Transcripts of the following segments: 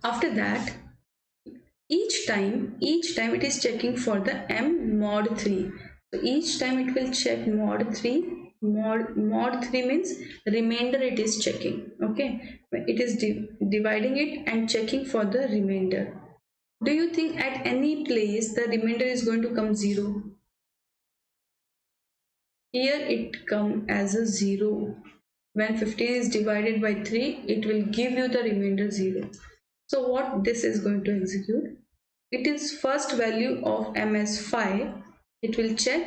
After that, each time it is checking for the m mod 3. So each time it will check mod 3. Mod 3 means remainder it is checking. Okay, it is dividing it and checking for the remainder. Do you think at any place the remainder is going to come 0? Here it come as a 0. When 15 is divided by 3, it will give you the remainder 0. So what this is going to execute? It is first value of m as 5. It will check.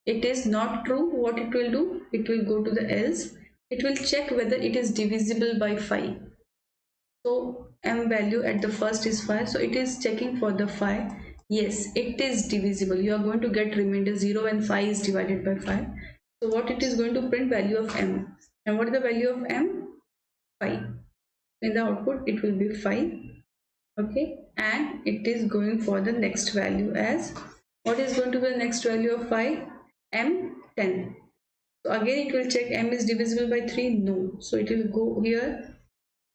It is not true. What it will do? It will go to the else. It will check whether it is divisible by 5. So m value at the first is 5. So it is checking for the 5. Yes, it is divisible. You are going to get remainder 0 when 5 is divided by 5. So what it is going to print? Value of m. And what is the value of m? 5. In the output it will be 5. Okay, and it is going for the next value as, what is going to be the next value of 5? m 10. So again it will check m is divisible by 3. No. So it will go here.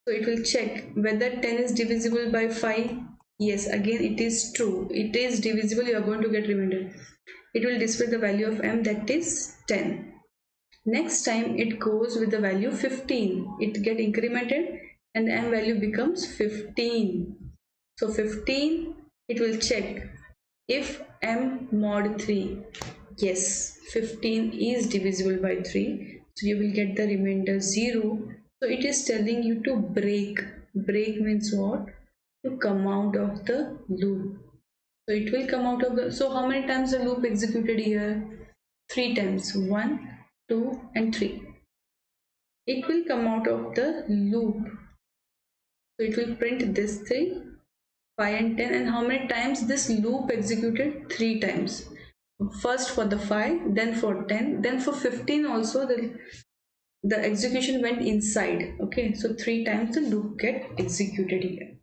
So it will check whether 10 is divisible by 5. Yes, again it is true. It is divisible. You are going to get remainder. It will display the value of m, that is 10. Next time it goes with the value 15. It get incremented and the m value becomes 15. So 15, it will check if m mod 3. Yes, 15 is divisible by 3. So you will get the remainder 0. So it is telling you to break. Break means what? To come out of the loop. So it will come out of the, so how many times the loop executed here? 3 times. 1, 2 and 3. It will come out of the loop. So it will print this 3, 5 and 10. And how many times this loop executed? 3 times. First for the 5, then for 10, then for 15 also the execution went inside. Okay, so 3 times the loop get executed here.